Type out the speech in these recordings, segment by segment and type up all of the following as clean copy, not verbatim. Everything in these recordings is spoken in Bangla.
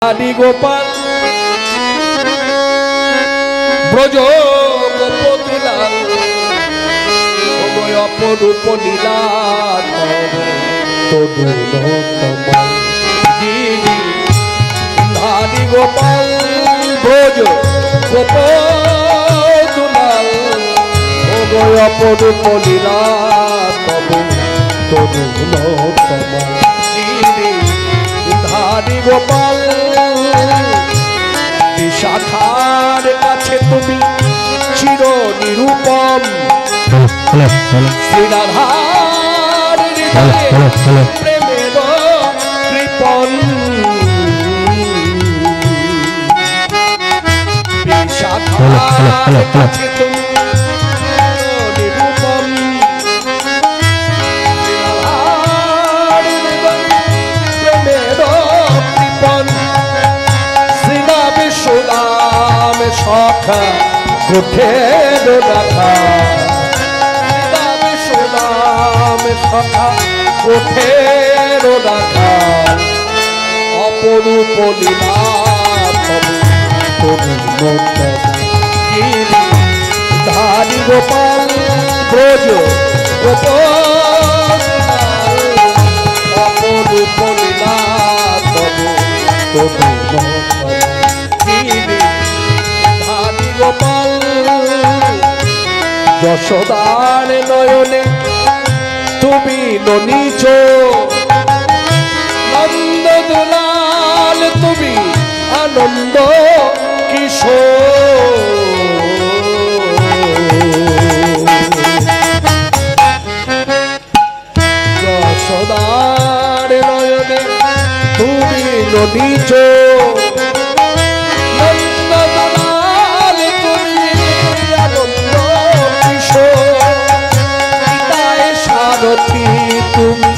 গোপাল ব্রজ গোপতিলাল অপরূপ লীলা ধারি গোপাল ব্রজ গোপতিলাল অপরূপ লীলা ধারি গোপাল শাখার কাছে তুমি চির নিরূপম শ্রীরাধার প্রেমের কৃপণ শাখার কাছে তুমি নিরূপম প্রেমের কৃপণ সুদাম সখা কোঠের রাখা সুদাম সখা কোঠের রাখা অপরূপ লীলা ধারি গোপাল ব্রজ গোপাল অপরূপ লীলা গোপাল যশোদার নয়নে তুমি ননীচ নন্দ দুলাল তুমি আনন্দ কিশোর যশোদার নয়নে তুমি ননীচ তুমি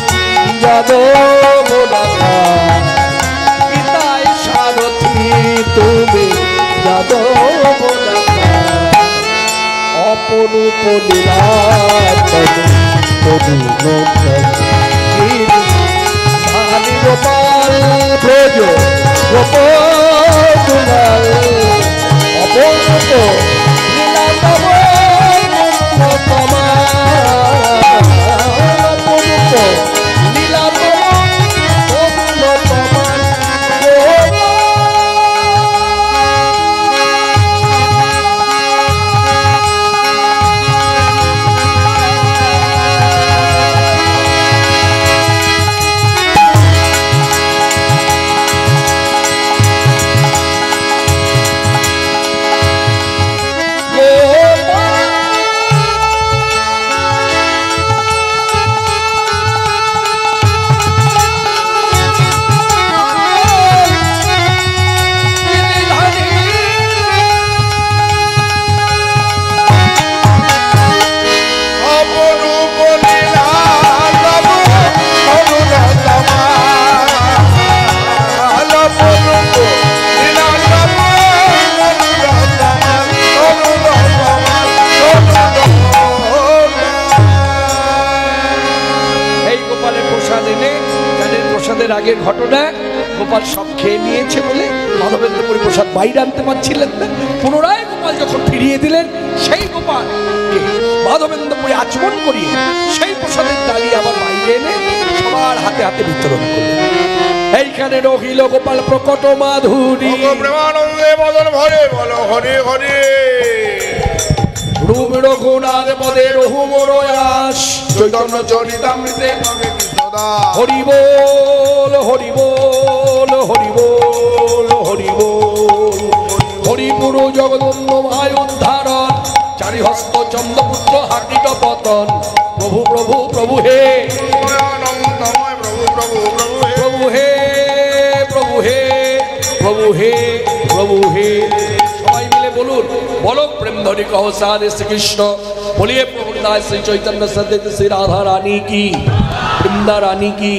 যাদব রাধা পিতায় সারথী তুমি যাদব রাধা অপরূপ লীলা ধারি গোপাল ব্রজ গোপতিলাল অপরূপ লীলা তব আগের ঘটনা গোপাল সব খেয়ে নিয়েছে বলে মাধবেন্দ্র প্রসাদ বাইরে আনতে পারছিলেন না। পুনরায় গোপাল যখন ফিরিয়ে দিলেন সেই গোপাল মাধবেন্দ্রপুরে আচমন করিয়ে সেই প্রসাদের ডালি আবার বাইরে এনে সবার হাতে হাতে বিতরণ করলেন। এইখানে রহিল গোপাল প্রকট মাধুরী প্রেমানন্দে বদন ভরে বলো হরে হরে রূপ রঘুনাথ পদে রঘু মরয়াস চৈতন্য চরিতামৃতে হরি বল হরি বল হরি বল হরি বল হরিপুর জগদম্ব ভাই উদ্ধারণ চারিহস্ত চন্দ্রপুত্র হাকিট পতন প্রভু প্রভু প্রভু হে প্রভু হে প্রভু হে প্রভু হে প্রভু হে সবাই মিলে বলুন বলো প্রেম ধরি কহসারে শ্রীকৃষ্ণ বলিয়ে প্রভুদাস শ্রী চৈতন্য সদ্যে শ্রী রাধা রানী কি বৃন্দা রানী কি